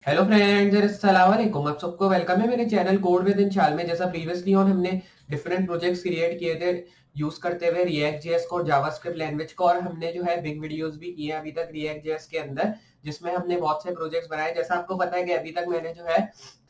Hello friends, अस्सलाम वालेकुम। आप सबको वेलकम है मेरे चैनल कोड विद इन चाल में। जैसा प्रीवियसली ऑन हमने डिफरेंट प्रोजेक्ट्स क्रिएट किए थे यूज करते हुए रिएक्ट जेएस को और जावास्क्रिप्ट लैंग्वेज को, और हमने जो है बिग वीडियोस भी किए हैं अभी तक रिएक्ट जेएस के अंदर, जिसमें हमने बहुत से प्रोजेक्ट्स बनाए। जैसा आपको पता है कि अभी तक मैंने जो है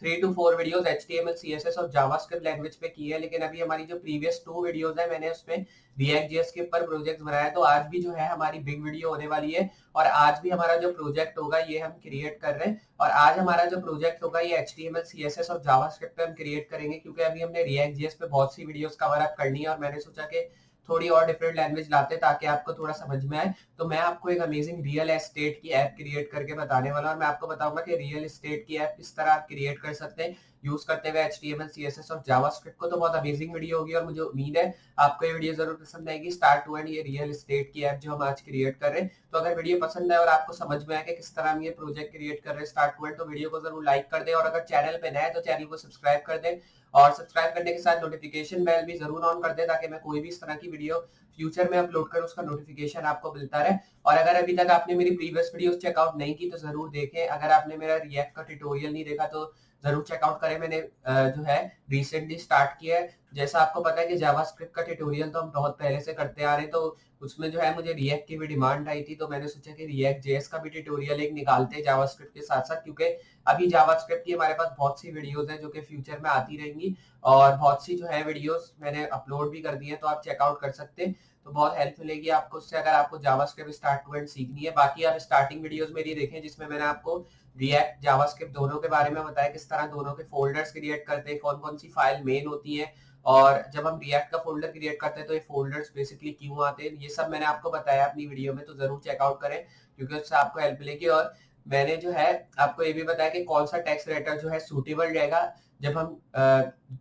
3 to 4 वीडियोस HTML CSS और जावास्क्रिप्ट लैंग्वेज पे की है, लेकिन अभी हमारी जो प्रीवियस 2 वीडियोस है मैंने उसमें रिएक्ट जेएस के ऊपर प्रोजेक्ट्स बनाया। तो आज भी जो है हमारी बिग वीडियो होने वाली है, और आज भी हमारा जो प्रोजेक्ट होगा ये हम क्रिएट कर रहे हैं। और आज हमारा जो प्रोजेक्ट होगा ये HTML CSS और जावास्क्रिप्ट पे हम क्रिएट करेंगे, क्योंकि अभी हमने रिएक्ट जेएस पे बहुत सी वीडियोस कवर अप करनी है, और मैंने सोचा कि थोड़ी और डिफरेंट लैंग्वेज लाते ताकि आपको थोड़ा समझ में आए। तो मैं आपको एक अमेजिंग रियल एस्टेट की ऐप क्रिएट करके बताने वाला हूं, और मैं आपको बताऊंगा कि रियल एस्टेट की ऐप किस तरह आप क्रिएट कर सकते हैं यूज करते हुए HTML CSS और जावास्क्रिप्ट को। तो बहुत अमेजिंग वीडियो होगी, और मुझे उम्मीद है आपको ये वीडियो जरूर पसंद आएगी। स्टार्ट टू एंड ये रियल एस्टेट की ऐप जो हम आज क्रिएट कर रहे हैं। तो अगर वीडियो पसंद है और आपको समझ में आए कि किस तरह हम ये प्रोजेक्ट क्रिएट कर रहे हैं स्टार्ट टू एंड, तो वीडियो को जरूर लाइक कर दें, और अगर चैनल पे नए हैं तो चैनल को सब्सक्राइब कर दें, और सब्सक्राइब करने के साथ नोटिफिकेशन बेल भी जरूर ऑन कर दें, ताकि मैं कोई भी इस तरह की वीडियो फ्यूचर में अपलोड करूं उसका नोटिफिकेशन आपको मिलता रहे। और अगर अभी तक आपने मेरी प्रीवियस वीडियोस चेकआउट नहीं की तो जरूर देखें। अगर आपने मेरा रिएक्ट का ट्यूटोरियल नहीं देखा तो जरूर चेकआउट करें। मैंने जो है रिसेंटली स्टार्ट किया है। जैसा आपको पता है कि जावास्क्रिप्ट का ट्यूटोरियल तो हम बहुत पहले से करते आ रहे हैं, तो उसमें जो है मुझे रिएक्ट की भी डिमांड आई थी, तो मैंने सोचा कि रिएक्ट जेएस का भी ट्यूटोरियल एक निकालते हैं जावास्क्रिप्ट के साथ साथ, क्योंकि अभी जावास्क्रिप्ट की हमारे पास बहुत सी वीडियोस हैं जो कि फ्यूचर में आती रहेंगी, और बहुत सी जो है वीडियोस मैंने अपलोड भी कर दी है, तो आप चेकआउट कर सकते हैं। तो बहुत हेल्प मिलेगी आपको उससे, अगर आपको जावास्क्रिप्ट स्टार्ट टू एंड सीखनी है। बाकी आप स्टार्टिंग वीडियोस मेरी देखें, जिसमें मैंने आपको रिएक्ट जावास्क्रिप्ट दोनों के बारे में बताया, किस तरह दोनों के फोल्डर्स क्रिएट करते हैं, कौन कौन सी फाइल मेन होती है, और जब हम रिएक्ट का फोल्डर क्रिएट करते हैं तो ये फोल्डर्स बेसिकली क्यों आते हैं, ये सब मैंने आपको बताया अपनी वीडियो में। तो जरूर चेकआउट करें, क्योंकि उससे आपको हेल्प मिलेगी। और मैंने जो है आपको ये भी बताया कि कौन सा टेक्स्ट एडिटर जो है सूटेबल रहेगा जब हम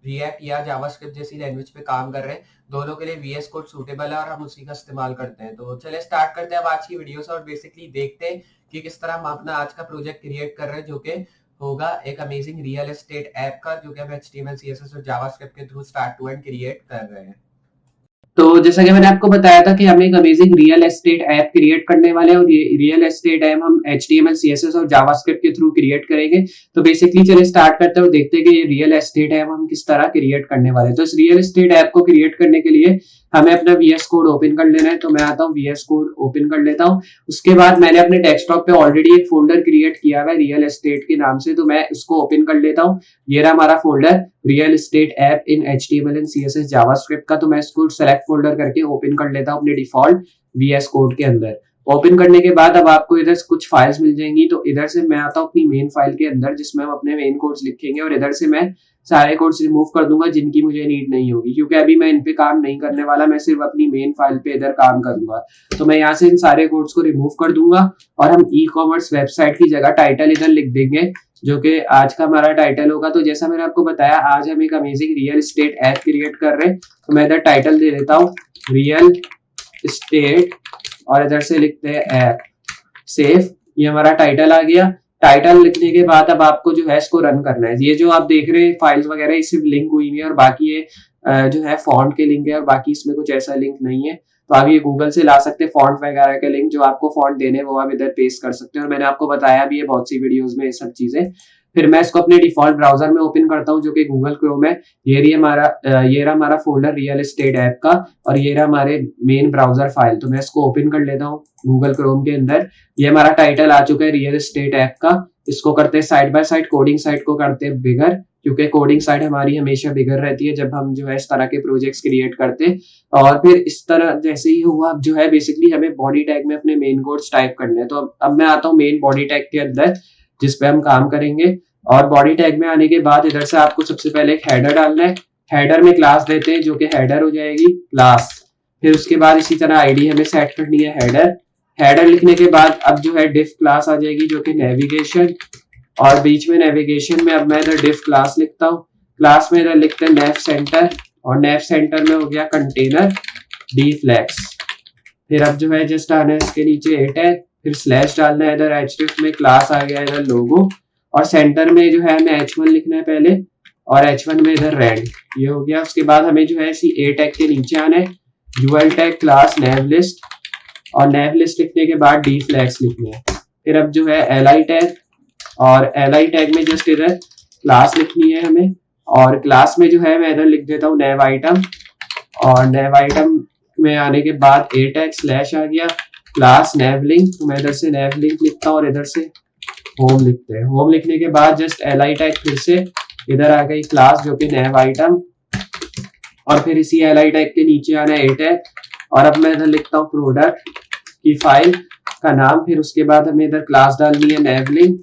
रिएक्ट या जावास्क्रिप्ट जैसी लैंग्वेज पे काम कर रहे हैं। दोनों के लिए VS कोड सूटेबल है, और हम उसी का इस्तेमाल करते हैं। तो चले स्टार्ट करते हैं अब आज की वीडियो से, और बेसिकली देखते हैं कि किस तरह हम अपना आज का प्रोजेक्ट क्रिएट कर रहे हैं, जो कि होगा एक अमेजिंग रियल एस्टेट ऐप का, जो कि हम HTML CSS और जावास्क्रिप्ट के through start to end create कर रहे हैं। तो जैसा कि मैंने आपको बताया था कि हम एक amazing real estate app create करने वाले हैं, और ये रियल एस्टेट ऐप हम HTML CSS और जावास्क्रिप्ट के थ्रू क्रिएट करेंगे। तो बेसिकली चलिए स्टार्ट करते हैं और देखते हैं कि ये रियल एस्टेट ऐप हम किस तरह क्रिएट करने वाले हैं। तो इस रियल एस्टेट ऐप को क्रिएट करने के लिए हमें अपना VS कोड ओपन कर लेना है। तो मैं आता हूँ, VS कोड ओपन कर लेता हूँ। उसके बाद मैंने अपने डेस्कटॉप पे ऑलरेडी एक फोल्डर क्रिएट किया हुआ है रियल एस्टेट के नाम से, तो मैं इसको ओपन कर लेता हूँ। ये रहा हमारा folder real estate app in HTML and CSS JavaScript का। तो मैं इसको सेलेक्ट फोल्डर करके ओपन कर लेता हूँ अपने डिफॉल्ट VS कोड के अंदर। ओपन करने के बाद अब आपको इधर कुछ फाइल्स मिल जाएंगी। तो इधर से मैं आता हूँ अपनी मेन फाइल के अंदर, जिसमें हम अपने मेन कोड्स लिखेंगे, और इधर से मैं सारे कोड्स रिमूव कर दूंगा जिनकी मुझे नीड नहीं होगी, क्योंकि अभी मैं इन पे काम नहीं करने वाला, मैं सिर्फ अपनी मेन फाइल पे इधर काम करूंगा। तो मैं यहाँ से इन सारे कोड्स को रिमूव कर दूंगा, और हम ई-कॉमर्स वेबसाइट की जगह टाइटल इधर लिख देंगे, जो कि आज का हमारा टाइटल होगा। तो जैसा मैंने आपको बताया, आज हम एक amazing real estate app create कर रहे हैं। तो मैं इधर टाइटल दे देता हूँ रियल एस्टेट, और इधर से लिखते हैं ऐप सेफ। ये हमारा टाइटल आ गया। टाइटल लिखने के बाद अब आपको जो है इसको रन करना है। ये जो आप देख रहे हैं फाइल्स वगैरह, ये सिर्फ लिंक हुई है, और बाकी ये जो है फॉन्ट के लिंक है, और बाकी इसमें कुछ ऐसा लिंक नहीं है। तो आप ये गूगल से ला सकते हैं फॉन्ट वगैरह के लिंक, जो आपको फॉन्ट देने वो आप इधर पेस्ट कर सकते हैं, और मैंने आपको बताया भी है बहुत सी वीडियोस में ये सब चीजें। फिर मैं इसको अपने डिफॉल्ट ब्राउजर में ओपन करता हूँ, जो कि गूगल क्रोम है। ये रहा हमारा फोल्डर रियल एस्टेट ऐप का, और ये रहा हमारे मेन ब्राउजर फाइल। तो मैं इसको ओपन कर लेता हूँ गूगल क्रोम के अंदर। ये हमारा टाइटल आ चुका है रियल एस्टेट ऐप का। इसको करते हैं side by side, coding side को करते हैं बिगर, क्योंकि कोडिंग साइड हमारी हमेशा बिगर रहती है जब हम जो है इस तरह के प्रोजेक्ट्स क्रिएट करते हैं। और फिर इस तरह जैसे ही हुआ, अब जो है बेसिकली हमें बॉडी टैग में अपने मेन कोड्स टाइप करने हैं। तो अब मैं आता हूँ मेन बॉडी टैग के अंदर, जिसपे हम काम करेंगे। और बॉडी टैग में आने के बाद इधर से आपको सबसे पहले एक हेडर डालना है। हेडर में क्लास देते हैं, जो कि हेडर हो जाएगी क्लास। फिर उसके बाद इसी तरह आईडी हमें सेट करनी है हेडर। हेडर लिखने के बाद अब जो है डिफ क्लास आ जाएगी, जो कि नेविगेशन, और बीच में नेविगेशन में अब मैं इधर डिफ क्लास लिखता हूँ। क्लास में इधर लिखते हैं नेव सेंटर, और नेव सेंटर में हो गया कंटेनर डी फ्लेक्स। फिर अब जो है जस्ट आना है इसके नीचे ए टैग, फिर स्लैश डालना है इधर href में, क्लास आ गया इधर लोगो, और सेंटर में जो है हमें H1 लिखना है पहले, और H1 में इधर रेड। ये हो गया। उसके बाद हमें जो है इसी ए टैग के नीचे आना है, यूएल टैग क्लास नेव लिस्ट, और नेव लिस्ट लिखने के बाद डी फ्लैग्स लिखने हैं। फिर अब जो है li टैग, और li टैग में जस्ट इधर क्लास लिखनी है हमें, और क्लास में जो है मैं इधर लिख देता हूँ nav item, और nav item में आने के बाद a टैग स्लैश आ गया, क्लास nav link, तो मैं इधर से nav link लिखता हूँ और इधर से होम लिखते हैं। होम लिखने के बाद जस्ट li टैग फिर से इधर आ गई क्लास जो कि nav item, और फिर इसी li टैग के नीचे आना है a टैग, और अब मैं इधर लिखता हूँ प्रोडक्ट की फाइल का नाम, फिर उसके बाद हमें इधर क्लास डालनी है nav link,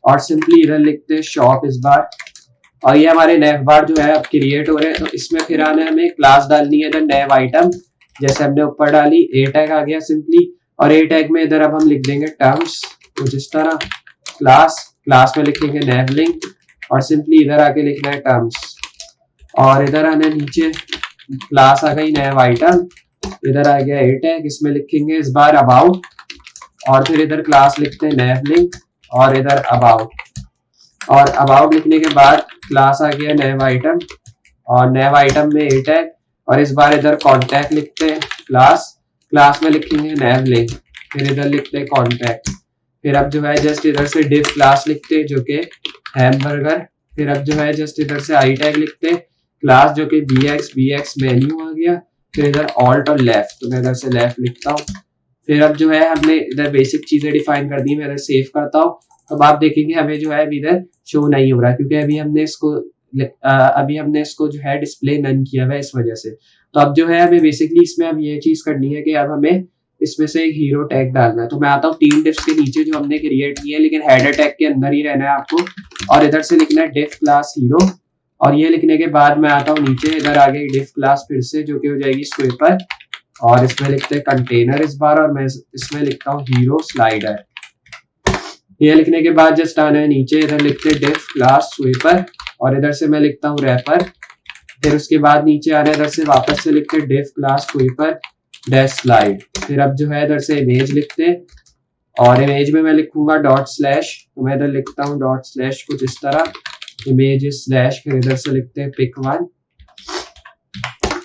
और सिंपली इधर लिखते हैं शॉप इस बार, और ये हमारे nav बार जो है अब क्रिएट हो रहे हैं। तो इसमें फिर आना है हमें क्लास डालनी है इधर nav item, जैसे हमने ऊपर डाली, a टैग आ गया सिंपली, और a टैग में इधर अब हम लिख देंगे टर्म्स, तो जिस तरह क्लास में लिखेंगे nav link, और सिंपली इधर आके लिखना है टर्म्स, और इधर आना नीचे क्लास आ गई nav item, इधर आ गया a टैग, इसमें लिखेंगे इस बार अबाउट, और फिर इधर क्लास लिखते हैं nav link, और इधर अबाउट, और अबाउट लिखने के बाद क्लास आ गया nav item, और nav item में a टैग, और इस बार इधर कॉन्टैक्ट लिखते हैं क्लास में लिखेंगे nav link, फिर इधर लिखते हैं कॉन्टैक्ट, फिर अब जो है जस्ट इधर से div क्लास लिखते हैं जो कि हैमबर्गर, फिर अब जो है जस्ट इधर से i टैग लिखते हैं क्लास जो कि bx मेन्यू आ गया, फिर इधर ऑल्ट और लेफ्ट, तो मैं इधर से लेफ्ट लिखता हूँ। फिर अब जो है हमने इधर बेसिक चीजें डिफाइन कर दी, मैं इधर सेव करता हूँ, तो आप देखेंगे हमें जो है इधर शो नहीं हो रहा, क्योंकि अभी हमने इसको जो है डिस्प्ले नन किया हुआ है इस वजह से। तो अब जो है हमें बेसिकली इसमें अब ये चीज करनी है कि अब हमें इसमें से एक हीरो टैग डालना है। तो मैं आता हूँ 3 डिफ्स के नीचे जो हमने क्रिएट किए, लेकिन हेडर टैग के अंदर ही रहना है आपको, और इधर से लिखना है डिफ क्लास हीरो, और ये लिखने के बाद मैं आता हूँ नीचे, इधर आ गई डिफ क्लास फिर से जो कि हो जाएगी स्वेपर, और इसमें लिखते हैं कंटेनर इस बार, और मैं इसमें लिखता हूँ हीरो स्लाइडर। ये लिखने के बाद जस्ट आना है नीचे, इधर लिखते हैं डिफ क्लास स्वेपर, और इधर से मैं लिखता हूँ रैपर, फिर उसके बाद नीचे आ रहा है इधर से वापस से लिखते हैं डिफ क्लास स्वेपर डैश स्लाइड, फिर अब जो है इधर से इमेज लिखते हैं, और इमेज में मैं लिखूंगा डॉट स्लैश, तो मैं इधर लिखता हूँ डॉट स्लैश कुछ इस तरह, इमेज स्लैश, फिर इधर से लिखते हैं pic1,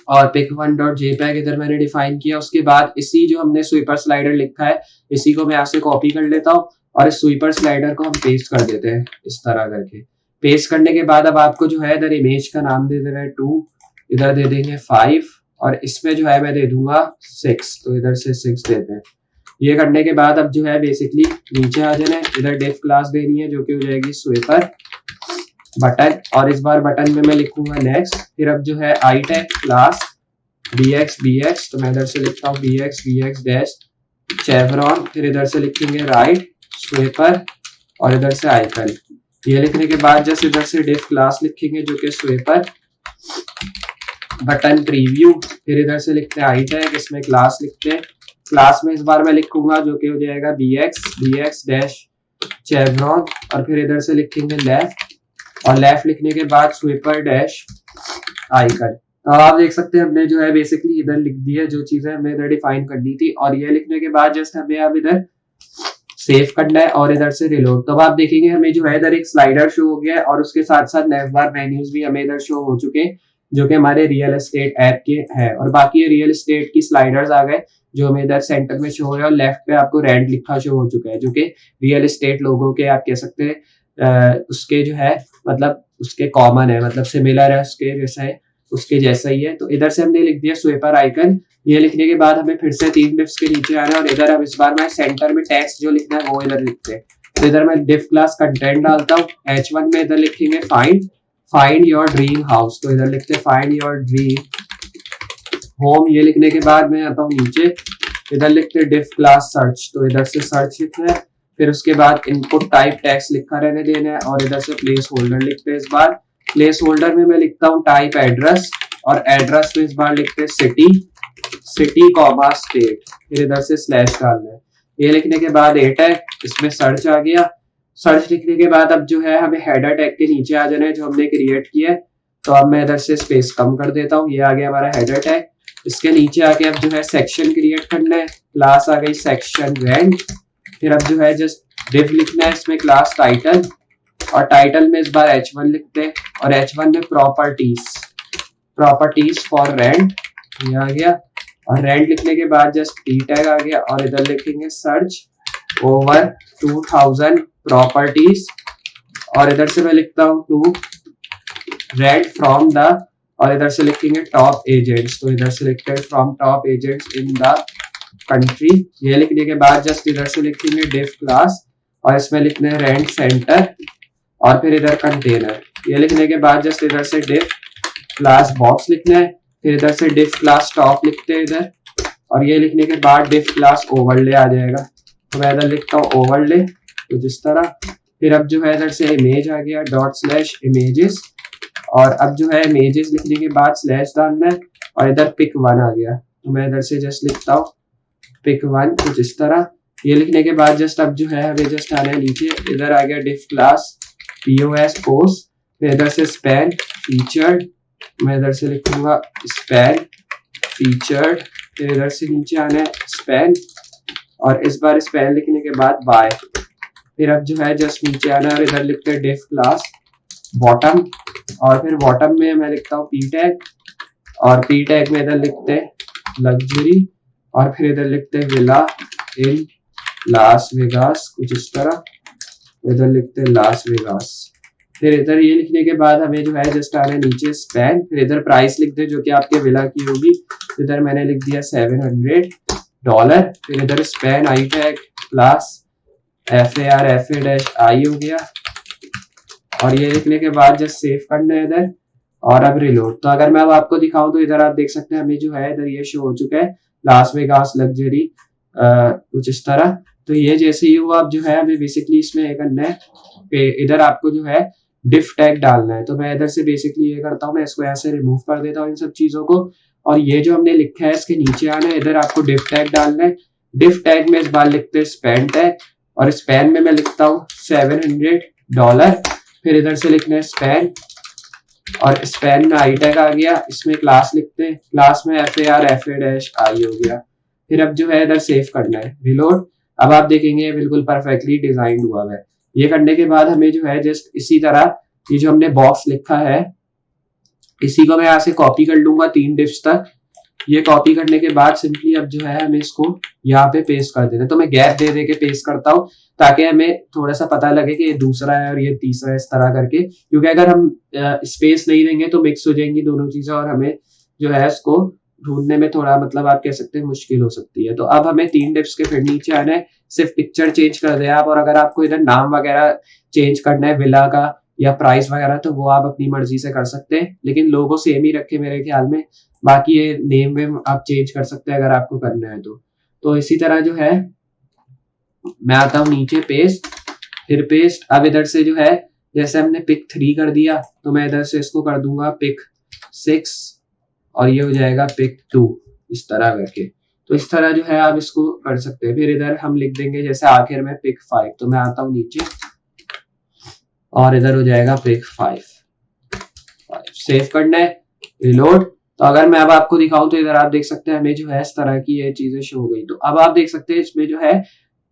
और pic1.jpg इधर मैंने डिफाइन किया। उसके बाद इसी जो हमने स्वीपर स्लाइडर लिखा है इसी को मैं यहाँ से कॉपी कर लेता हूँ, और इस स्वीपर स्लाइडर को हम पेस्ट कर देते हैं इस तरह करके। पेस्ट करने के बाद अब आपको जो है इधर इमेज का नाम दे देना है 2, इधर दे देंगे 5, और इसमें जो है मैं दे दूंगा 6, तो इधर से 6 देते हैं। ये करने के बाद अब जो है बेसिकली नीचे आ जाना है, इधर डिफ क्लास देनी है जो कि हो जाएगी स्वेपर बटन, और इस बार बटन में मैं लिखूंगा नेक्स्ट, फिर अब जो है आई टैग क्लास bx, तो मैं इधर से लिखता हूँ bx डैश चेवरॉन, फिर इधर से लिखेंगे राइट स्वेपर, और इधर से आइकन। ये लिखने के बाद जस्ट इधर से डिफ क्लास लिखेंगे जो कि स्वेपर बटन प्रीव्यू, फिर इधर से लिखते हैं आई टैग, इसमें क्लास लिखते हैं, क्लास में इस बार मैं लिखूंगा जो कि हो जाएगा bx डैश चेवरॉन, और फिर इधर से लिखेंगे लेफ्ट, और लेफ्ट लिखने के बाद स्वेपर डैश आइकन। तो आप देख सकते हैं हमने जो है बेसिकली इधर लिख दी है जो चीजें हमें इधर डिफाइन करनी थी, और ये लिखने के बाद जस्ट हमें अब इधर सेव करना है और इधर से रिलोड। तो अब आप देखेंगे हमें जो है इधर एक स्लाइडर शो हो गया है, और उसके साथ साथ नेवबार मेन्यूज भी हमें इधर शो हो चुके हैं जो कि हमारे रियल एस्टेट ऐप के हैं, और बाकी रियल एस्टेट की स्लाइडर्स आ गए जो हमें इधर सेंटर में शो हो रहे हैं, और लेफ्ट पे आपको रेंट लिखा शो हो चुका है जो कि रियल एस्टेट लोगों के आप कह सकते हैं उसके जो है मतलब उसके कॉमन है, मतलब सिमिलर है उसके जैसा ही है। तो इधर से हमने लिख दिया स्वेपर आइकन। ये लिखने के बाद हमें फिर से 3 डिफ्स के नीचे आना है, और इधर अब इस बार मैं सेंटर में टेक्स्ट जो लिखना है वो इधर लिखते हैं। तो इधर मैं डिफ क्लास कंटेंट डालता हूँ, h1 में इधर लिखेंगे फाइंड योर ड्रीम हाउस, तो इधर लिखते हैं फाइंड योर ड्रीम होम। ये लिखने के बाद मैं आता हूँ नीचे, इधर लिखते हैं डिफ क्लास सर्च, तो इधर से सर्च लिखना है, फिर उसके बाद इनपुट टाइप टेक्स्ट लिखा रहने देना है, और इधर से प्लेस होल्डर लिखते हैं। इस बार प्लेस होल्डर में मैं लिखता हूँ टाइप एड्रेस, और एड्रेस में इस बार लिखते हैं सिटी कॉमा स्टेट, फिर इधर से स्लैश डालना है। ये लिखने के बाद ए टैग, इसमें सर्च आ गया। सर्च लिखने के बाद अब जो है हमें हेडर टैग के नीचे आ जाना है जो हमने क्रिएट किया है। तो अब मैं इधर से स्पेस कम कर देता हूँ, ये आ गया हमारा हेडर टैग। इसके नीचे आके अब जो है सेक्शन क्रिएट करना है, क्लास आ गई सेक्शन रेंट। फिर अब जो है जस्ट डिव लिखना है, इसमें क्लास टाइटल, और टाइटल में इस बार h1 लिखते हैं, और h1 में प्रॉपर्टीज फॉर रेंट, ये आ गया। और रेंट लिखने के बाद जस्ट टी टैग आ गया, और इधर लिखेंगे सर्च ओवर 2000 प्रॉपर्टीज और इधर से मैं लिखता हूँ टू रेड फ्रॉम द, और इधर से लिखेंगे टॉप एजेंट्स, तो इधर से लिखते हैं from top agents in the country. ये लिखने के बाद जस्ट इधर से लिखेंगे डिफ क्लास, और इसमें लिखने हैं रेंट सेंटर, और फिर इधर कंटेनर। ये लिखने के बाद जस्ट इधर से डिफ क्लास बॉक्स लिखना है, फिर इधर से डिफ क्लास टॉप लिखते हैं इधर, और ये लिखने के बाद डिफ क्लास ओवरले आ जाएगा। तो मैं इधर लिखता हूँ ओवरले, तो जिस तरह। फिर अब जो है इधर से इमेज आ गया डॉट स्लैश इमेजेस, और अब जो है इमेजेस लिखने के बाद स्लैश डालना है, और इधर पिक 1 आ गया, तो मैं इधर से जस्ट लिखता हूँ पिक 1, कुछ इस तरह। ये लिखने के बाद जस्ट अब जो है हमें जस्ट आना है नीचे, इधर आ गया डिफ क्लास POS पोस्ट, फिर इधर से स्पैन फीचर्ड, मैं इधर से लिखूंगा स्पैन फीचर्ड, फिर इधर से नीचे आना है स्पैन, और इस बार स्पैन लिखने के बाद बाय। फिर अब जो है जस्ट नीचे आना है और इधर लिखते हैं डिफ क्लास बॉटम, और फिर बॉटम में मैं लिखता हूँ P टैग, और P टैग में इधर लिखते हैं लग्जरी, और फिर इधर लिखते हैं विला इन लास वेगास, कुछ इस तरह, इधर लिखते हैं लास वेगास। फिर इधर ये लिखने के बाद हमें जो है जस्ट आना है नीचे स्पैन, फिर इधर प्राइस लिख दे जो कि आपके विला की होगी, इधर मैंने लिख दिया $700, फिर इधर span I tag plus FAR/FA-I हो गया, और ये लिखने के बाद जस्ट सेव करना है इधर, और अब रिलोड। तो अगर मैं अब आपको दिखाऊं तो इधर आप देख सकते हैं हमें जो है इधर ये शो हो चुका है लास वेगास लग्जरी, कुछ इस तरह। तो ये जैसे ही हुआ अब जो है हमें बेसिकली इसमें एक करना है, इधर आपको जो है डिफ टैग डालना है। तो मैं इधर से बेसिकली ये करता हूँ, मैं इसको ऐसे रिमूव कर देता हूँ इन सब चीजों को, और ये जो हमने लिखा है इसके नीचे आना है, इधर आपको डिफ टैग डालना है। डिफ टैग में इस बार लिखते हैं स्पैन टैग, और स्पैन में मैं लिखता हूँ $700, फिर इधर से लिखना है स्पैन, और स्पैन में आई टैग आ गया, इसमें क्लास लिखते हैं, क्लास में FAR/FA-I हो गया। फिर अब जो है इधर सेव करना है, रिलोड। अब आप देखेंगे बिल्कुल परफेक्टली डिजाइन हुआ है। ये करने के बाद हमें जो है जस्ट इसी तरह ये जो हमने बॉक्स लिखा है इसी को मैं यहाँ से कॉपी कर लूंगा 3 डिप्स तक। ये कॉपी करने के बाद सिंपली अब जो है हमें इसको यहाँ पे पेस्ट कर देना है। तो मैं गैप दे के पेस्ट करता हूँ ताकि हमें थोड़ा सा पता लगे कि ये दूसरा है और ये तीसरा है, इस तरह करके, क्योंकि अगर हम स्पेस नहीं देंगे तो मिक्स हो जाएंगी दोनों चीजें और हमें जो है इसको ढूंढने में थोड़ा मतलब आप कह सकते हैं मुश्किल हो सकती है। तो अब हमें 3 डिप्स के फिर नीचे आना है, सिर्फ पिक्चर चेंज कर दे आप, और अगर आपको इधर नाम वगैरह चेंज करना है विला का या प्राइस वगैरह तो वो आप अपनी मर्जी से कर सकते हैं, लेकिन लोगो सेम ही रखे मेरे ख्याल में। बाकी ये नेम वेम आप चेंज कर सकते हैं अगर आपको करना है तो इसी तरह जो है मैं आता हूँ नीचे पेस्ट, फिर पेस्ट। अब इधर से जो है जैसे हमने पिक 3 कर दिया तो मैं इधर से इसको कर दूंगा पिक 6 और ये हो जाएगा पिक 2, इस तरह करके। तो इस तरह जो है आप इसको कर सकते हैं। फिर इधर हम लिख देंगे जैसे आखिर में पिक 5, तो मैं आता हूँ नीचे और इधर हो जाएगा पिक 5। सेव करना है, रिलोड। तो अगर मैं अब आपको दिखाऊं तो इधर आप देख सकते हैं हमें जो है इस तरह की ये चीजें शो हो गई। तो अब आप देख सकते हैं इसमें जो है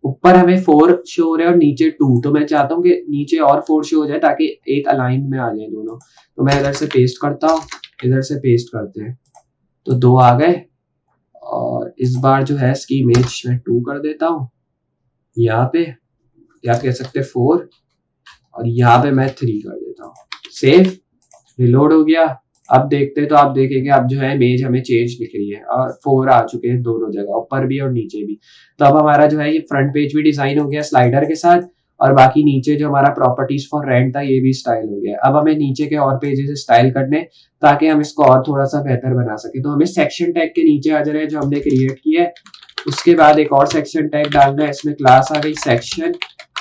ऊपर हमें 4 शो हो रहा है और नीचे 2। तो मैं चाहता हूँ कि नीचे और 4 शो हो जाए ताकि एक अलाइन में आ जाए दोनों। तो मैं इधर से पेस्ट करता हूँ, इधर से पेस्ट करते हैं तो 2 आ गए। और इस बार जो है इसकी इमेज मैं 2 कर देता हूँ यहाँ पे, या कह सकते हैं 4, और यहाँ पे मैं 3 कर देता हूँ। सेव, रिलोड हो गया। अब देखते हैं तो आप देखेंगे अब जो है इमेज हमें चेंज दिख रही है और 4 आ चुके हैं दोनों जगह, ऊपर भी और नीचे भी। तो अब हमारा जो है ये फ्रंट पेज भी डिजाइन हो गया स्लाइडर के साथ, और बाकी नीचे जो हमारा प्रॉपर्टीज फॉर रेंट था ये भी स्टाइल हो गया। अब हमें नीचे के और पेजेस स्टाइल करने ताकि हम इसको और थोड़ा सा बेहतर बना सके। तो हमें सेक्शन टैग के नीचे आ जा रहे हैं जो हमने क्रिएट किया है, उसके बाद एक और सेक्शन टैग डालना है। इसमें क्लास आ गई सेक्शन,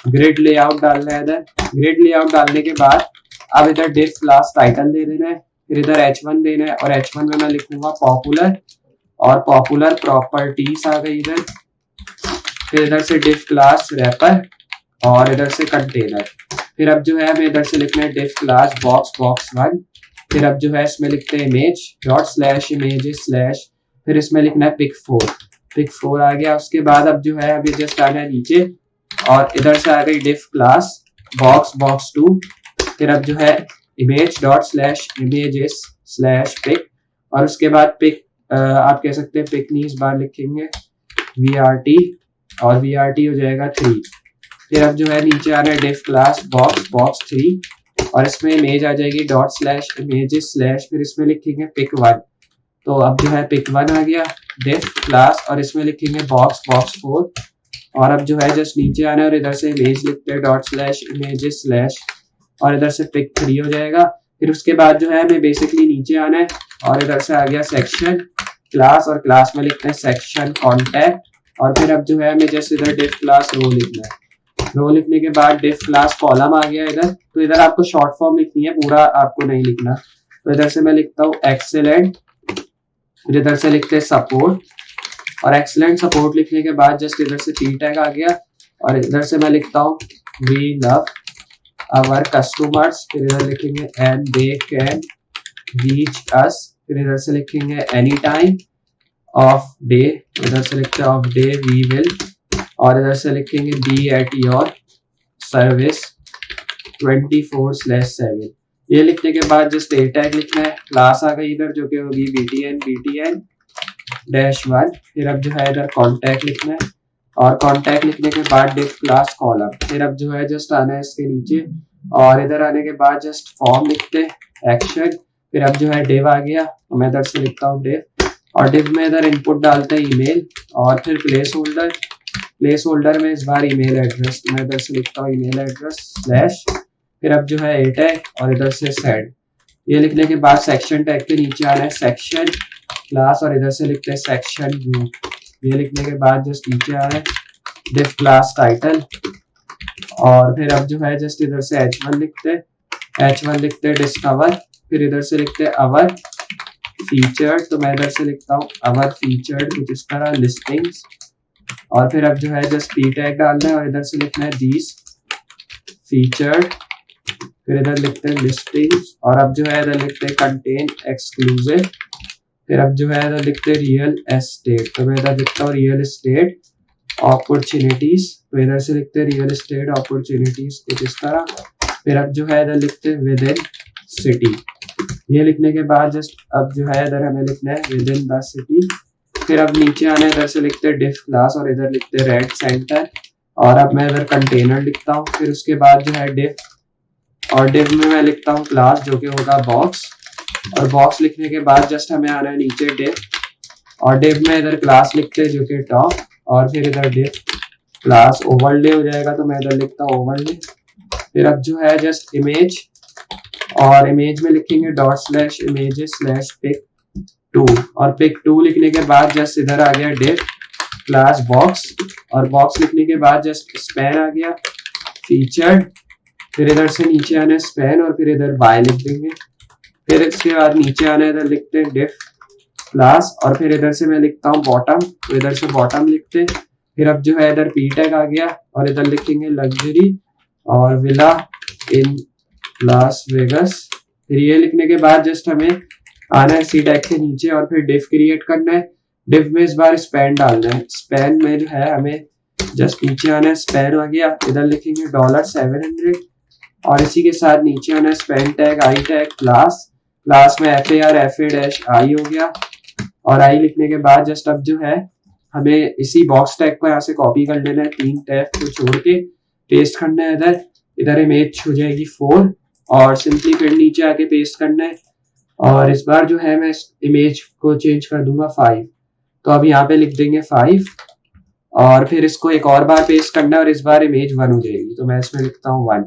ग्रिड लेआउट डालना है। इधर ग्रिड लेआउट डालने के बाद अब इधर डिव क्लास टाइटल दे देना है, फिर इधर H1 देना है, और H1 में मैं लिखूंगा पॉपुलर, और पॉपुलर प्रॉपर्टीज आ गई इधर। फिर इधर से डिव क्लास रैपर और इधर से कंटेनर। फिर अब जो है हमें इधर से लिखना है डिव क्लास बॉक्स 1। फिर अब जो है इसमें लिखते हैं image dot slash images slash, फिर इसमें लिखना है पिक 4 आ गया। उसके बाद अब जो है अभी जस्ट आना है नीचे और इधर से आ गई डिव क्लास बॉक्स 2। फिर अब जो है image dot slash images slash pic, और उसके बाद पिक आप कह सकते हैं पिक नहीं, इस बार लिखेंगे VRT और VRT हो जाएगा 3। फिर अब जो है नीचे आ रहा है div क्लास बॉक्स 3 और इसमें इमेज आ जाएगी ./images/ फिर इसमें लिखेंगे pic1। तो अब जो है pic1 आ गया div क्लास और इसमें लिखेंगे बॉक्स 4 और अब जो है जस्ट नीचे आना है और इधर से इमेज लिखते हैं ./images/ और इधर से pic3 हो जाएगा। फिर उसके बाद जो है हमें बेसिकली नीचे आना है और इधर से आ गया सेक्शन क्लास और क्लास में लिखते हैं सेक्शन कॉन्टैक्ट और फिर अब जो है हमें जस्ट इधर div क्लास रो लिखना है। रो लिखने के बाद div क्लास कॉलम आ गया इधर, तो इधर आपको शॉर्ट फॉर्म लिखनी है, पूरा आपको नहीं लिखना। तो इधर से मैं लिखता हूँ एक्सेलेंट, फिर इधर से लिखते हैं सपोर्ट और एक्सेलेंट सपोर्ट लिखने के बाद जस्ट इधर से p टैग आ गया और इधर से मैं लिखता हूँ वी लव आवर कस्टमर्स, फिर इधर लिखेंगे एंड दे कैन रीच अस, फिर इधर से लिखेंगे एनी टाइम ऑफ डे, इधर से लिखते हैं ऑफ डे वी विल और इधर से लिखेंगे बी एट योर सर्विस 24/7। ये लिखने के बाद जस्ट ए टैग लिखना है, क्लास आ गई इधर जो कि होगी btn -1। फिर अब जो है इधर कॉन्टैक्ट लिखना है और कॉन्टैक्ट लिखने के बाद div क्लास कॉलम, फिर अब जो है जस्ट आना है इसके नीचे और इधर आने के बाद जस्ट फॉर्म लिखते हैं एक्शन, फिर अब जो है div आ गया तो मैं इधर से लिखता हूँ div और div में इधर इनपुट डालते हैं ईमेल और फिर प्लेस होल्डर में इस बार ईमेल एड्रेस, तो मैं इधर से लिखता हूँ ईमेल एड्रेस / फिर अब जो है ए टैग और इधर से सेंड। ये लिखने के बाद सेक्शन टैग के नीचे आना है सेक्शन क्लास और इधर से लिखते हैं सेक्शन ग्रुप। ये लिखने के बाद जस्ट नीचे आ रहा है div क्लास टाइटल और फिर अब जो है जस्ट इधर से h1 लिखते हैं डिस्कवर, फिर इधर से लिखते हैं अवर फीचर्ड, तो मैं इधर से लिखता हूँ अवर फीचर्ड कुछ इस तरह लिस्टिंग्स और फिर अब जो है जस्ट p टैग डालना है और इधर से लिखना है दीज फीचर्ड, फिर इधर लिखते हैं लिस्टिंग्स और अब जो है इधर लिखते हैं कंटेन एक्सक्लूसिव, फिर अब जो है इधर लिखते हैं रियल एस्टेट, तो मैं इधर लिखता हूँ रियल एस्टेट अपॉर्चुनिटीज, तो इधर से लिखते हैं रियल एस्टेट अपॉर्चुनिटीज कुछ इस तरह, फिर अब जो है इधर लिखते हैं विद इन सिटी। ये लिखने के बाद जस्ट अब जो है इधर हमें लिखना है विद इन द सिटी, फिर अब नीचे आना है इधर से लिखते हैं div क्लास और इधर लिखते हैं रेड सेंटर और अब मैं इधर कंटेनर लिखता हूँ, फिर उसके बाद जो है div और div में मैं लिखता हूँ क्लास जो कि होगा बॉक्स और बॉक्स लिखने के बाद जस्ट हमें आना है नीचे div और div में इधर क्लास लिखते हैं जो कि टॉप और फिर इधर div क्लास ओवरले हो जाएगा, तो मैं इधर लिखता हूँ ओवरले, फिर अब जो है जस्ट इमेज और इमेज में लिखेंगे ./images/pic2 और pic2 लिखने के बाद जस्ट इधर आ गया div क्लास बॉक्स और बॉक्स लिखने के बाद जस्ट स्पैन आ गया फीचर्ड, फिर इधर से नीचे आना है स्पैन और फिर इधर बाय लिख देंगे, फिर इसके बाद नीचे आना है इधर लिखते हैं div क्लास और फिर इधर से मैं लिखता हूँ बॉटम, तो इधर से बॉटम लिखते हैं, फिर अब जो है इधर p टैग आ गया और इधर लिखेंगे लग्जरी और विला इन लास वेगस, फिर ये लिखने के बाद जस्ट हमें आना है सी टैग के नीचे और फिर div क्रिएट करना है, div में इस बार स्पैन डालना है, स्पैन में जो है हमें जस्ट नीचे आना है स्पैन आ गया, इधर लिखेंगे $700 और इसी के साथ नीचे आना है span tag I tag class में FAR FA-I हो गया और आई लिखने के बाद जस्ट अब जो है हमें इसी बॉक्स टैग को यहाँ से कॉपी कर लेना है, 3 टैग को छोड़ के पेस्ट करना है इधर इमेज हो जाएगी 4 और सिंपली फिर नीचे आके पेस्ट करना है और इस बार जो है मैं इमेज को चेंज कर दूंगा 5, तो अब यहाँ पे लिख देंगे 5 और फिर इसको एक और बार पेस्ट करना है और इस बार इमेज 1 हो जाएगी, तो मैं इसमें लिखता हूँ 1।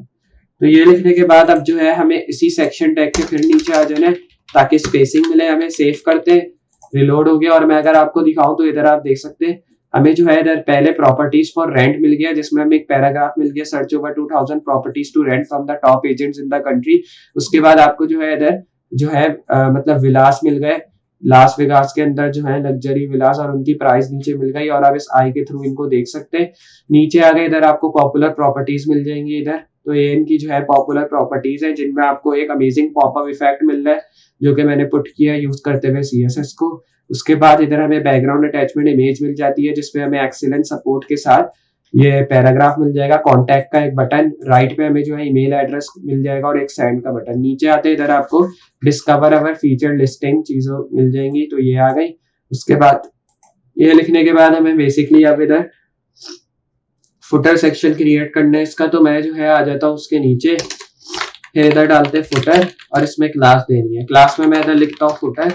तो ये लिखने के बाद अब जो है हमें इसी सेक्शन टैग के फिर नीचे आ जाना है ताकि स्पेसिंग मिले, हमें सेव करते हैं, रिलोड हो गया और मैं अगर आपको दिखाऊं तो इधर आप देख सकते हैं हमें जो है इधर पहले प्रॉपर्टीज फॉर रेंट मिल गया जिसमें हमें एक पैराग्राफ मिल गया search over 2000 properties to rent from the top agents in the country. उसके बाद आपको जो है इधर जो है मतलब विलास मिल गए, लास वेगास के अंदर जो है लग्जरी विलास और उनकी प्राइस नीचे मिल गई और आप इस आई के थ्रू इनको देख सकते हैं। नीचे आ गए इधर आपको पॉपुलर प्रॉपर्टीज मिल जाएंगी इधर, तो ये इनकी जो है पॉपुलर प्रॉपर्टीज है जिनमें आपको एक अमेजिंग पॉपअप इफेक्ट मिल रहा है जो कि मैंने पुट किया है यूज करते हुए CSS को। उसके बाद इधर हमें बैकग्राउंड अटैचमेंट इमेज मिल जाती है जिसमें हमें एक्सीलेंट सपोर्ट के साथ ये पैराग्राफ मिल जाएगा, कॉन्टैक्ट का एक बटन, राइट पे हमें जो है ईमेल एड्रेस मिल जाएगा और एक सेंड का बटन। नीचे आते इधर आपको डिस्कवर अवर फीचर लिस्टिंग चीजों मिल जाएंगी, तो ये आ गई। उसके बाद ये लिखने के बाद हमें बेसिकली अब इधर फुटर सेक्शन क्रिएट करना है इसका, तो मैं जो है आ जाता हूँ उसके नीचे, फिर इधर डालते हैं फुटर और इसमें क्लास देनी है। क्लास में मैं इधर लिखता हूँ फुटर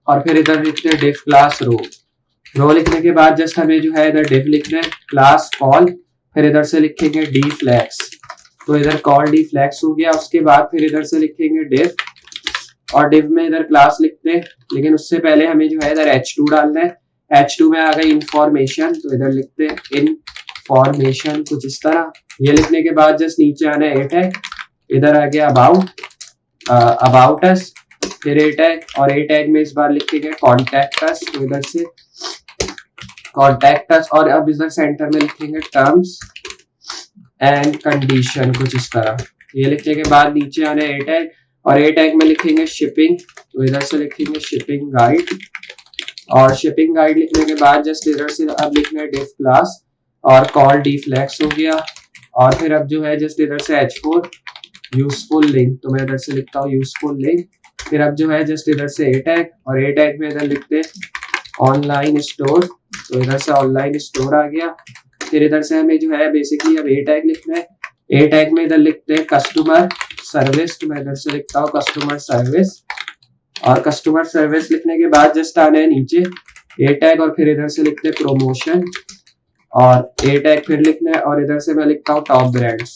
और फिर इधर लिखते हैं डिफ क्लास रो लिखने के बाद जस्ट हमें जो है इधर डिफ लिखना है क्लास कॉल, फिर इधर से लिखेंगे डी फ्लैक्स, तो इधर कॉल डी फ्लैक्स हो गया। उसके बाद फिर इधर से लिखेंगे डिफ और डिफ में इधर क्लास लिखते हैं, लेकिन उससे पहले हमें जो है इधर h2 डालना है। h2 में आ गई इंफॉर्मेशन, तो इधर लिखते हैं इनफॉर्मेशन कुछ इस तरह। ये लिखने के बाद जस्ट नीचे आना है ए टैग, इधर आ गया अबाउट अस, फिर ए टैग और ए टैग में इस बार लिखेंगे कॉन्टैक्ट अस, तो इधर से कॉन्टैक्ट अस और अब इधर सेंटर में लिखेंगे टर्म्स एंड कंडीशन कुछ इस तरह। ये लिखने के बाद नीचे आना है ए टैग और ए टैग में लिखेंगे शिपिंग, तो इधर से लिखेंगे शिपिंग गाइड और शिपिंग गाइड लिखने के बाद जस्ट इधर से अब लिखना है डिफ क्लास और कॉल डी फ्लैक्स हो गया। और फिर अब जो है जस्ट इधर से h4 यूजफुल लिंक, तो मैं इधर से लिखता हूँ यूजफुल लिंक। फिर अब जो है जस्ट इधर से ए टैग और ए टैग में इधर लिखते हैं ऑनलाइन स्टोर, तो इधर से ऑनलाइन स्टोर आ गया। फिर इधर से हमें जो है बेसिकली अब ए टैग लिखना है, ए टैग में इधर लिखते हैं कस्टमर सर्विस, तो मैं इधर से लिखता हूँ कस्टमर सर्विस और कस्टमर सर्विस लिखने के बाद जस्ट आना है नीचे ए टैग और फिर इधर से लिखते हैं प्रमोशन और ए टैग फिर लिखना है और इधर से मैं लिखता हूँ टॉप ब्रांड्स,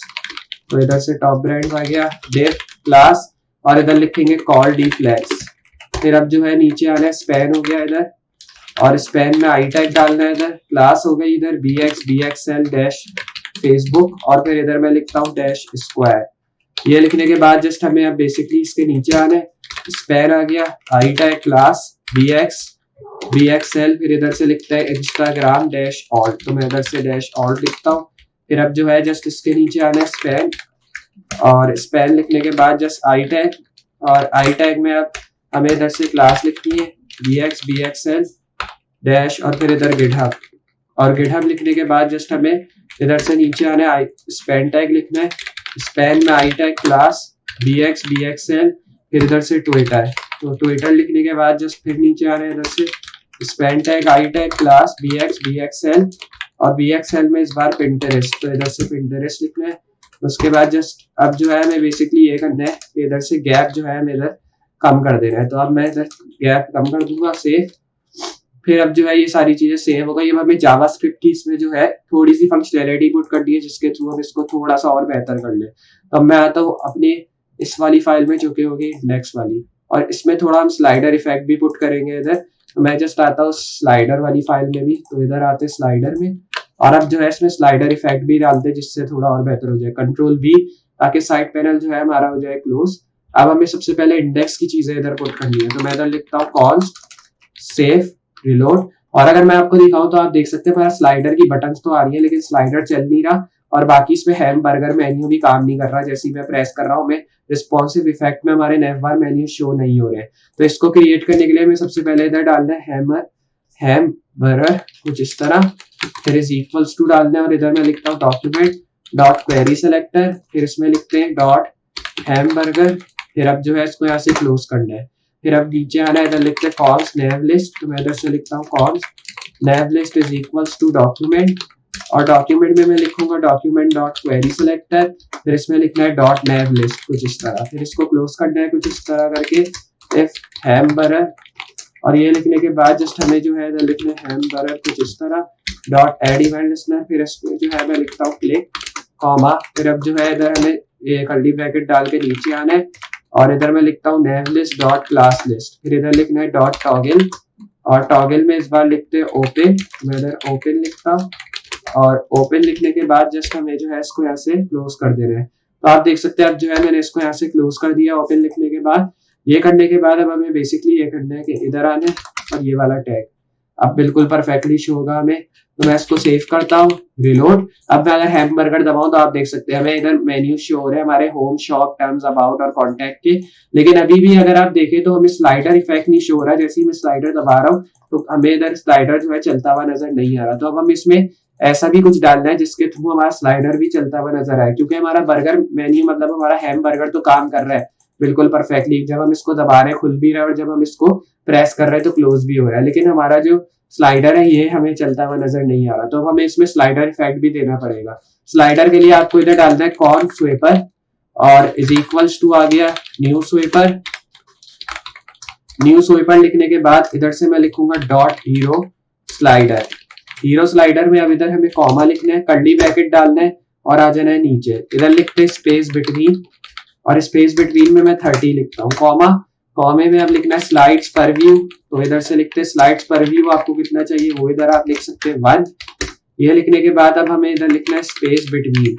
तो इधर से टॉप ब्रांड आ गया डिफ क्लास और इधर लिखेंगे कॉल डी फ्लैक्स। फिर अब जो है नीचे आना है स्पैन हो गया इधर और स्पैन में आई टैग डालना है, इधर क्लास हो गई इधर BXL डैश फेसबुक और फिर इधर मैं लिखता हूँ डैश स्क्वायर। ये लिखने के बाद जस्ट हमें अब बेसिकली इसके नीचे आना है, स्पैन आ गया आई टैग क्लास BXL, फिर इधर से लिखता है इंस्टाग्राम डैश ऑल्ट, तो मैं इधर से डैश ऑल्ट लिखता हूँ। फिर अब जो है जस्ट इसके नीचे आना है स्पैन और स्पैन लिखने के बाद जस्ट आई टैग और आई टैग में अब हमें इधर से क्लास लिखनी है BXL डैश और फिर इधर गिटहब और गिटहब लिखने के बाद जस्ट हमें इधर से नीचे आना है स्पैन टैग लिखना है, स्पैन में आई टैग क्लास BXL फिर इधर से ट्विटर, तो ट्विटर लिखने के बाद जस्ट फिर नीचे आ रहे हैं इधर से span tag I tag class BXL और BXL में इस बार पिंटरेस्ट, तो इधर से पिंटरेस्ट लिखना है। उसके बाद जस्ट अब जो है हमें बेसिकली ये करना है कि इधर से गैप जो है हमें इधर कम कर देना है, तो अब मैं इधर गैप कम कर दूंगा सेव। फिर अब जो है ये सारी चीजें सेव हो गई। अब हमें जावास्क्रिप्ट की इसमें जो है थोड़ी सी फंक्शनैलिटी पुट करनी है जिसके थ्रू हम इसको थोड़ा सा और बेहतर कर ले। तो अब मैं आता हूँ अपनी इस वाली फाइल में जो कि होगी इंडेक्स वाली और इसमें थोड़ा हम स्लाइडर इफेक्ट भी पुट करेंगे इधर, तो मैं जस्ट आता हूँ स्लाइडर वाली फाइल में भी, तो इधर आते हैं स्लाइडर में और अब जो है इसमें स्लाइडर इफेक्ट भी डालते हैं जिससे थोड़ा और बेहतर हो जाए, Ctrl+V ताकि साइड पैनल जो है हमारा हो जाए क्लोज। अब हमें सबसे पहले इंडेक्स की चीजें इधर पुट करनी है, तो मैं इधर लिखता हूँ कॉन्स्ट सेव रिलोड और अगर मैं आपको दिखाऊं तो आप देख सकते हैं हमारा स्लाइडर की बटन्स तो आ रही है लेकिन स्लाइडर चल नहीं रहा और बाकी इसमें हैमबर्गर मेन्यू भी काम नहीं कर रहा। जैसे ही मैं प्रेस कर रहा हूँ मैं रिस्पॉन्सिव इफेक्ट में हमारे नेविबार मेन्यू शो नहीं हो रहे। तो इसको क्रिएट करने के लिए हमें सबसे पहले इधर डालना है हैमबर्गर कुछ इस तरह, फिर इज इक्वल्स टू डालना है और इधर मैं लिखता हूँ डॉक्यूमेंट डॉट क्वेरी सेलेक्टर, फिर इसमें लिखते हैं डॉट हैमबर्गर। फिर अब जो है इसको यहाँ से क्लोज करना है। फिर अब नीचे आना है, इधर लिखते हैं कॉन्स नेव लिस्ट, तो मैं इधर से लिखता हूँ const nav list is equals to document और डॉक्यूमेंट में मैं लिखूंगा डॉक्यूमेंट डॉट क्वेरी सेलेक्टर, फिर इसमें लिखना है डॉट नेव लिस्ट कुछ इस तरह। फिर इसको क्लोज करना है कुछ इस तरह करके इफ हैमबर्गर और ये लिखने के बाद जस्ट हमें जो है इधर लिखना है हैमबर्गर कुछ इस तरह डॉट एड इवेंट लिस्टनर, फिर इसमें जो है मैं लिखता हूँ क्लिक कॉमा, फिर अब जो है इधर हमें ये कर्ली ब्रैकेट डाल के नीचे आना है और इधर मैं लिखता हूँ नेव लिस्ट डॉट क्लास लिस्ट, फिर इधर लिखना है डॉट टॉगल और टॉगल में इस बार लिखते हैं ओपन, मैं इधर ओपन लिखता हूँ और ओपन लिखने के बाद जस्ट हमें जो है इसको यहाँ से क्लोज कर देना है। तो आप देख सकते हैं अब जो है मैंने इसको यहाँ से क्लोज कर दिया ओपन लिखने के बाद। ये करने के बाद अब हमें बेसिकली ये करना है कि इधर आना है और ये वाला टैग अब बिल्कुल परफेक्टली शो होगा हमें। तो मैं इसको सेव करता हूँ रिलोड। अब मैं अगर हैमबर्गर दबाऊं तो आप देख सकते हैं हमें इधर मेन्यू शो हो रहे हैं हमारे होम शॉप टर्म्स अबाउट और कॉन्टैक्ट के, लेकिन अभी भी अगर आप देखें तो हमें स्लाइडर इफेक्ट नहीं शो हो रहा है। जैसे ही मैं स्लाइडर दबा रहा हूँ तो हमें इधर स्लाइडर जो है चलता हुआ नजर नहीं आ रहा। तो अब हम इसमें ऐसा भी कुछ डालना है जिसके थ्रू हमारा स्लाइडर भी चलता हुआ नजर आए, क्योंकि हमारा बर्गर मेन्यू मतलब हमारा हैमबर्गर तो काम कर रहा है बिल्कुल परफेक्टली, जब हम इसको दबा रहे हैं खुल भी रहा है और जब हम इसको प्रेस कर रहे हैं तो क्लोज भी हो रहा है, लेकिन हमारा जो स्लाइडर है ये हमें चलता हुआ नजर नहीं आ रहा, तो हमें इसमें स्लाइडर इफेक्ट भी देना पड़ेगा। स्लाइडर के लिए आपको इधर डालना है कॉन स्वेपर और इज इक्वल्स टू आ गया न्यू स्वेपर। न्यू स्वेपर लिखने के बाद इधर से मैं लिखूंगा dot hero slider. Hero slider में अब इधर हमें कॉमा लिखना है, कर्ली ब्रैकेट डालना है और आ जाना है नीचे। इधर लिखते हैं स्पेस बिटवीन और स्पेस बिटवीन में मैं 30 लिखता हूँ। कॉमा, कॉमे में अब लिखना है स्लाइड्स पर व्यू, तो इधर से लिखते हैं स्लाइड्स पर व्यू आपको कितना चाहिए वो इधर आप लिख सकते हैं 1। ये लिखने के बाद अब हमें इधर लिखना है स्पेस बिटवीन,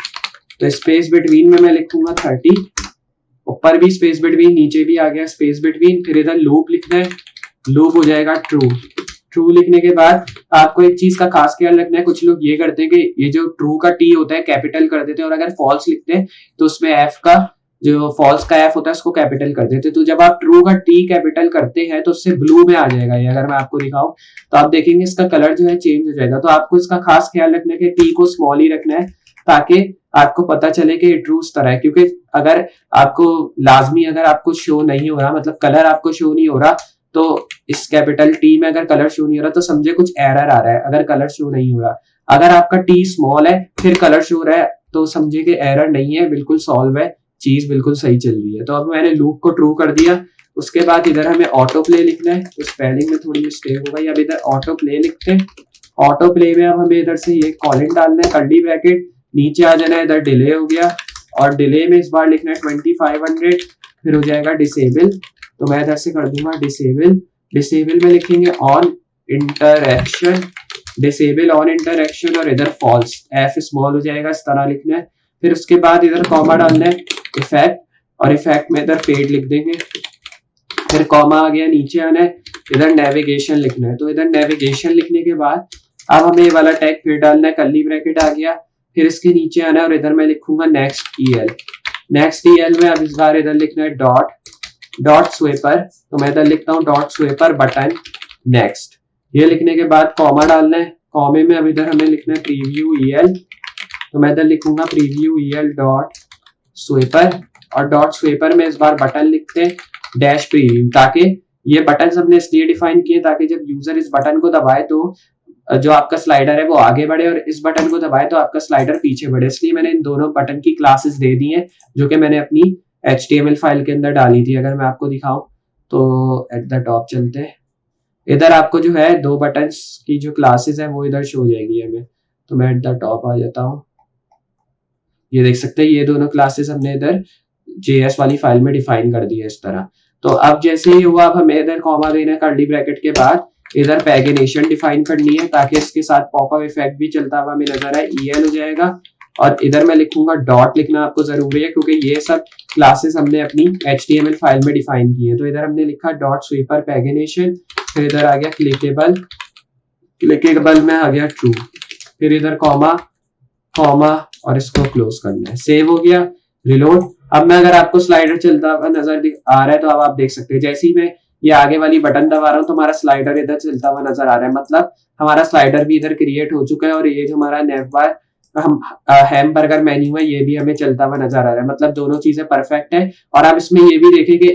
तो स्पेस बिटवीन में मैं लिखूंगा 30। ऊपर भी स्पेस बिटवीन, नीचे भी आ गया स्पेस बिटवीन। फिर इधर लूप लिखना है, लूप हो जाएगा ट्रू। ट्रू लिखने के बाद आपको एक चीज का खास ख्याल रखना है, कुछ लोग ये करते हैं कि ये जो ट्रू का टी होता है कैपिटल कर देते हैं और अगर फॉल्स लिखते हैं तो उसमें एफ का जो फॉल्स का एफ होता है उसको कैपिटल कर देते हैं। तो जब आप ट्रू का टी कैपिटल करते हैं तो उससे ब्लू में आ जाएगा ये। अगर मैं आपको दिखाऊं तो आप देखेंगे इसका कलर जो है चेंज हो जाएगा। तो आपको इसका खास ख्याल रखना है कि टी को स्मॉल ही रखना है ताकि आपको पता चले कि ट्रू उस तरह है। क्योंकि अगर आपको लाजमी अगर आपको शो नहीं हो रहा, मतलब कलर आपको शो नहीं हो रहा, तो इस कैपिटल टी में अगर कलर शो नहीं हो रहा तो समझे कुछ एरर आ रहा है। अगर कलर शो नहीं हो रहा, अगर आपका टी स्मॉल है फिर कलर शो हो रहा है तो समझे कि एरर नहीं है, बिल्कुल सॉल्व है, चीज बिल्कुल सही चल रही है। तो अब मैंने लूप को ट्रू कर दिया। उसके बाद इधर हमें ऑटो प्ले लिखना है, तो स्पेलिंग में थोड़ी मिस्टेक हो गई। अब इधर ऑटो प्ले लिखते हैं। ऑटो प्ले में अब हमें इधर से ये कॉलन डालना है, कर्ली ब्रैकेट, नीचे आ जाना है, इधर डिले हो गया और डिले में इस बार लिखना है 2500, फिर हो जाएगा डिसेबल, तो मैं इधर से कर दूंगा डिसेबल। डिसेबल में लिखेंगे on interaction, disable on interaction और इधर फॉल्स, एफ स्मॉल हो जाएगा, इस तरह लिखना है। फिर उसके बाद इधर कॉमा डालना है इफेक्ट और इफेक्ट में इधर पेड लिख देंगे। फिर कॉमा आ गया, नीचे आना है, इधर नेविगेशन लिखना है। तो इधर नेविगेशन लिखने के बाद अब हमें ये वाला टैग फिर डालना है, कर्ली ब्रैकेट आ गया, फिर इसके नीचे आना है और इधर मैं लिखूंगा नेक्स्ट ईएल। नेक्स्ट ईएल में अब इस बार इधर लिखना है डॉट स्वेपर, तो मैं इधर लिखता हूँ डॉट स्वेपर बटन नेक्स्ट। ये लिखने के बाद कॉमा डालना है, कॉमे में अब इधर हमें लिखना है प्रीव्यू ईएल, तो मैं इधर लिखूंगा प्रीव्यू ईएल डॉट स्वेपर और डॉट स्वेपर में इस बार बटन लिखते हैं डैश प्रीव्यू, ताकि ये बटन हमने इसलिए डिफाइन किए ताकि जब यूजर इस बटन को दबाए तो जो आपका स्लाइडर है वो आगे बढ़े और इस बटन को दबाए तो आपका स्लाइडर पीछे बढ़े। इसलिए मैंने इन दोनों बटन की क्लासेस दे दी हैं जो कि मैंने अपनी HTML फाइल के अंदर डाली थी। अगर मैं आपको दिखाऊं तो एट द टॉप चलते हैं, इधर आपको जो है दो बटन्स की जो क्लासेस है वो इधर शो हो जाएगी हमें। तो मैं एट द टॉप आ जाता हूँ, ये देख सकते हैं ये दोनों क्लासेस हमने इधर JS वाली फाइल में डिफाइन कर दी है इस तरह। तो अब जैसे ही हुआ अब हमें इधर कॉमा देना है, कर्ली ब्रैकेट के बाद इधर पैगिनेशन डिफाइन करनी है ताकि इसके साथ पॉपअप इफेक्ट भी चलता हुआ हमें नजर आए, EL हो जाएगा। और इधर मैं लिखूंगा डॉट, लिखना आपको जरूरी है क्योंकि ये सब क्लासेस हमने अपनी HTML फाइल में डिफाइन की है। तो इधर हमने लिखा डॉट स्वीपर पैगिनेशन, फिर इधर आ गया क्लिकेबल, क्लिकेबल में आ गया ट्रू, फिर इधर कॉमा कॉमा और इसको क्लोज करना है। सेव हो गया, रिलोड। अब मैं अगर आपको स्लाइडर चलता हुआ नजर आ रहा है तो अब आप देख सकते हैं जैसे ही मैं ये आगे वाली बटन दबा रहा हूँ तो हमारा स्लाइडर इधर चलता हुआ नजर आ रहा है, मतलब हमारा स्लाइडर भी इधर क्रिएट हो चुका है और ये जो हमारा नेवबार हम हैमबर्गर मेन्यू है ये भी हमें चलता हुआ नजर आ रहा है, मतलब दोनों चीजें परफेक्ट है। और आप इसमें ये भी देखें कि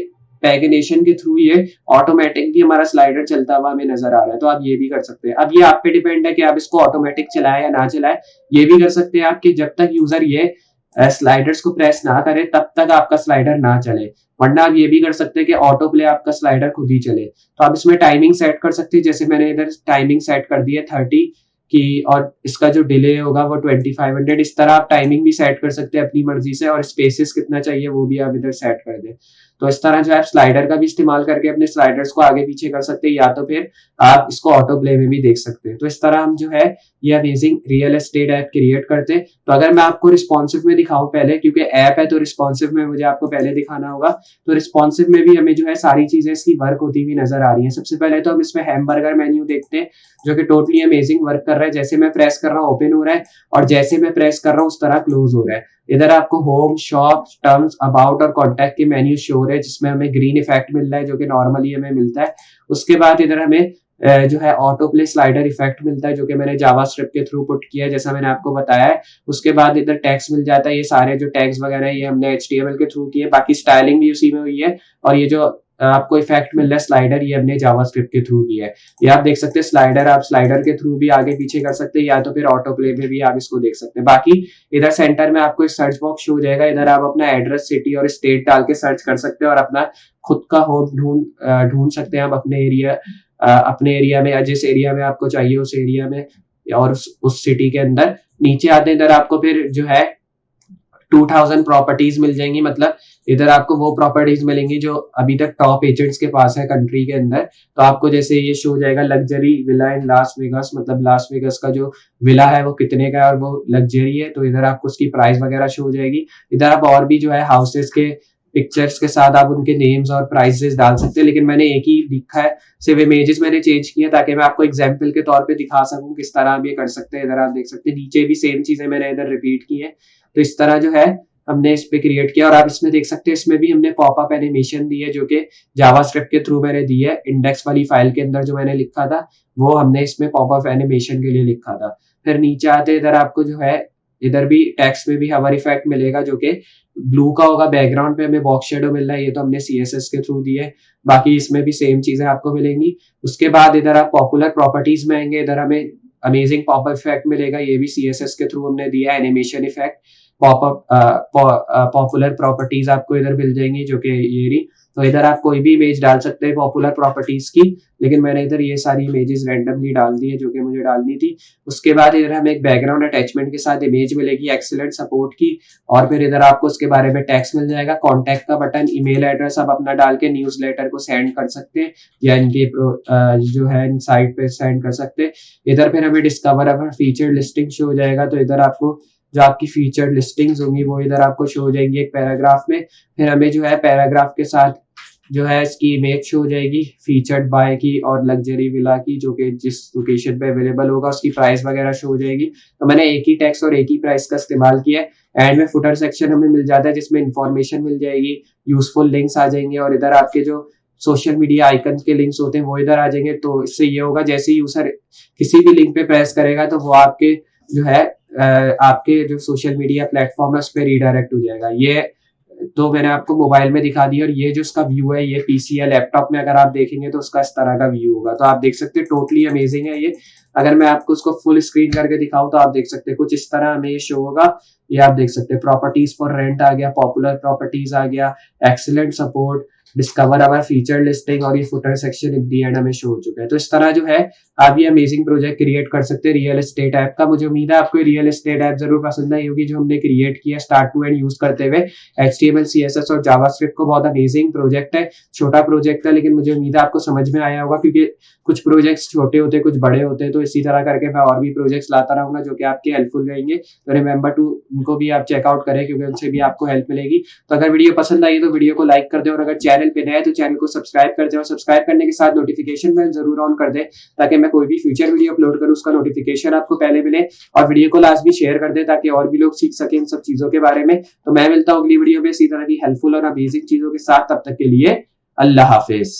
पैगिनेशन के थ्रू ये ऑटोमेटिक भी हमारा स्लाइडर चलता हुआ हमें नजर आ रहा है, तो आप ये भी कर सकते हैं। अब ये आप पे डिपेंड है कि आप इसको ऑटोमेटिक चलाए या ना चलाए। ये भी कर सकते हैं आप कि जब तक यूजर ये स्लाइडर्स को प्रेस ना करे तब तक आपका स्लाइडर ना चले, वरना आप ये भी कर सकते हैं कि ऑटो प्ले आपका स्लाइडर खुद ही चले। तो आप इसमें टाइमिंग सेट कर सकते हैं, जैसे मैंने इधर टाइमिंग सेट कर दी है 30 की और इसका जो डिले होगा वो 2500। इस तरह आप टाइमिंग भी सेट कर सकते हैं अपनी मर्जी से और स्पेसेस कितना चाहिए वो भी आप इधर सेट कर दें। तो इस तरह जो आप स्लाइडर का भी इस्तेमाल करके अपने स्लाइडर्स को आगे पीछे कर सकते हैं या तो फिर आप इसको ऑटो प्ले में भी देख सकते हैं। तो इस तरह हम जो है ये amazing real estate app create करते हैं। तो अगर मैं आपको रिस्पॉन्सिव में दिखाऊं पहले, क्योंकि ऐप है तो रिस्पॉन्सिव में मुझे आपको पहले दिखाना होगा, तो रिस्पॉन्सिव में भी हमें जो है सारी चीजें इसकी वर्क होती हुई नजर आ रही है। सबसे पहले तो हम इसमें हैमबर्गर मेन्यू देखते हैं जो कि टोटली अमेजिंग वर्क कर रहा है। जैसे मैं प्रेस कर रहा हूँ ओपन हो रहा है और जैसे मैं प्रेस कर रहा हूँ उस तरह क्लोज हो रहा है। इधर आपको होम, शॉप, टर्म्स, अबाउट और कॉन्टैक्ट के मेन्यू शो हो रहे हैं जिसमें हमें ग्रीन इफेक्ट मिल रहा है जो कि नॉर्मली हमें मिलता है। उसके बाद इधर हमें जो है ऑटो प्ले स्लाइडर इफेक्ट मिलता है जो कि मैंने जावास्क्रिप्ट के थ्रू पुट किया है जैसा मैंने आपको बताया है। उसके बाद इधर टैग्स मिल जाता है, ये सारे जो टैग्स वगैरह है ये हमने HTML के थ्रू किए, बाकी स्टाइलिंग भी उसी में हुई है। और ये जो आपको इफेक्ट मिल रहा है स्लाइडर, ये हमने जावास्क्रिप्ट के थ्रू किया है। ये आप देख सकते हैं स्लाइडर, आप स्लाइडर के थ्रू भी आगे पीछे कर सकते हैं या तो फिर ऑटो प्ले में भी आप इसको देख सकते हैं। बाकी इधर सेंटर में आपको एक सर्च बॉक्स शो हो जाएगा, इधर आप अपना एड्रेस, सिटी और स्टेट डाल के सर्च कर सकते हैं और अपना खुद का होम ढूंढ सकते हैं आप अपने एरिया में, या जिस एरिया में आपको चाहिए उस एरिया में और उस सिटी के अंदर। नीचे आते इधर आपको फिर जो है 2000 प्रॉपर्टीज मिल जाएंगी, मतलब इधर आपको वो प्रॉपर्टीज मिलेंगी जो अभी तक टॉप एजेंट्स के पास है कंट्री के अंदर। तो आपको जैसे ये शो हो जाएगा लग्जरी विला इन लास वेगास, मतलब लास वेगास का जो विला है वो कितने का है और वो लग्जरी है, तो इधर आपको उसकी प्राइस वगैरह शो हो जाएगी। इधर आप और भी जो है हाउसेस के पिक्चर्स के साथ आप उनके नेम्स और प्राइसेस डाल सकते हैं, लेकिन मैंने एक ही लिखा है, सिर्फ इमेजेस मैंने चेंज किए ताकि मैं आपको एग्जांपल के तौर पे दिखा सकूं किस तरह आप ये कर सकते हैं। इधर आप देख सकते हैं नीचे भी सेम चीजें मैंने इधर रिपीट की है। तो इस तरह जो है हमने इस पे क्रिएट किया, और आप इसमें देख सकते हैं इसमें भी हमने पॉपअप एनिमेशन दी है जो कि जावास्क्रिप्ट के थ्रू मैंने दी है। इंडेक्स वाली फाइल के अंदर जो मैंने लिखा था वो हमने इसमें पॉपअप एनिमेशन के लिए लिखा था। फिर नीचे आते इधर आपको जो है इधर भी टेक्स्ट में भी हवर इफेक्ट मिलेगा जो कि ब्लू का होगा, बैकग्राउंड पे हमें बॉक्स शेडो मिल रहा है, ये तो हमने CSS के थ्रू दिए। बाकी इसमें भी सेम चीजें आपको मिलेंगी। उसके बाद इधर आप पॉपुलर प्रॉपर्टीज में आएंगे, इधर हमें अमेजिंग पॉपअप इफेक्ट मिलेगा, ये भी CSS के थ्रू हमने दिया है, एनिमेशन इफेक्ट। पॉपुलर प्रॉपर्टीज आपको इधर मिल जाएंगी जो कि ये रही। तो इधर आप कोई भी इमेज डाल सकते हैं पॉपुलर प्रॉपर्टीज की, लेकिन मैंने इधर ये सारी इमेजेस रैंडमली डाल दी है जो कि मुझे डालनी थी। उसके बाद इधर हमें एक बैकग्राउंड अटैचमेंट के साथ इमेज मिलेगी एक्सीलेंट सपोर्ट की, और फिर इधर आपको उसके बारे में टेक्स्ट मिल जाएगा, कॉन्टैक्ट का बटन, ईमेल एड्रेस आप अपना डाल के न्यूज़लेटर को सेंड कर सकते हैं या इनके जो है साइट पे सेंड कर सकते हैं। इधर फिर हमें डिस्कवर अवर फीचर लिस्टिंग शो हो जाएगा, तो इधर आपको जो आपकी फीचर लिस्टिंग्स होंगी वो इधर आपको शो हो जाएंगी एक पैराग्राफ में। फिर हमें जो है पैराग्राफ के साथ जो है इसकी इमेज शो हो जाएगी फीचर्ड बाय की और लग्जरी विला की, जो कि जिस लोकेशन पे अवेलेबल होगा उसकी प्राइस वगैरह शो हो जाएगी। तो मैंने एक ही टेक्स्ट और एक ही प्राइस का इस्तेमाल किया है। एंड में फुटर सेक्शन हमें मिल जाता है जिसमें इंफॉर्मेशन मिल जाएगी, यूजफुल लिंक्स आ जाएंगे, और इधर आपके जो सोशल मीडिया आइकन के लिंक्स होते हैं वो इधर आ जाएंगे। तो इससे ये होगा जैसे ही यूजर किसी भी लिंक पे प्रेस करेगा तो वो आपके जो है आपके जो सोशल मीडिया प्लेटफॉर्म है उस पर रीडायरेक्ट हो जाएगा। ये तो मैंने आपको मोबाइल में दिखा दिया, और ये जो इसका व्यू है ये पीसी या लैपटॉप में अगर आप देखेंगे तो उसका इस तरह का व्यू होगा। तो आप देख सकते हैं टोटली अमेजिंग है ये। अगर मैं आपको उसको फुल स्क्रीन करके दिखाऊं तो आप देख सकते हैं कुछ इस तरह हमें ये शो होगा। ये आप देख सकते हैं प्रॉपर्टीज फॉर रेंट आ गया, पॉपुलर प्रॉपर्टीज आ गया, एक्सीलेंट सपोर्ट, डिस्कवर अवर फीचर लिस्टिंग, और ये footer section in the and हमें शो हो चुका है। तो इस तरह जो है आप ये अमेजिंग प्रोजेक्ट क्रिएट कर सकते हैं रियल एस्टेट ऐप का। मुझे उम्मीद है आपको रियल एस्टेट ऐप जरूर पसंद आई होगी जो हमने क्रिएट किया स्टार्ट टू एंड यूज करते हुए। HTML CSS और जावास्क्रिप्ट को बहुत अमेजिंग प्रोजेक्ट है, छोटा प्रोजेक्ट है, लेकिन मुझे उम्मीद है आपको समझ में आया होगा, क्योंकि कुछ प्रोजेक्ट्स छोटे होते हैं कुछ बड़े होते हैं। तो इसी तरह करके मैं और भी प्रोजेक्ट्स लाता रहूंगा जो कि आपके हेल्पफुल रहेंगे। तो रिमेंबर टू उनको भी आप चेकआउट करें क्योंकि उनसे भी आपको हेल्प मिलेगी। तो अगर वीडियो पसंद आई तो वीडियो को लाइक कर दें, और अगर चैनल पे नए हैं तो चैनल को सब्सक्राइब कर दें, और सब्सक्राइब करने के साथ नोटिफिकेशन बेल जरूर ऑन कर दें ताकि मैं कोई भी फ्यूचर वीडियो अपलोड करूं उसका नोटिफिकेशन आपको पहले मिले। और वीडियो को लास्ट भी शेयर कर दें ताकि और भी लोग सीख सकें इन सब चीजों के बारे में। तो मैं मिलता हूं अगली वीडियो में इसी तरह की हेल्पफुल और अमेजिंग चीजों के साथ, तब तक के लिए अल्लाह हाफिज।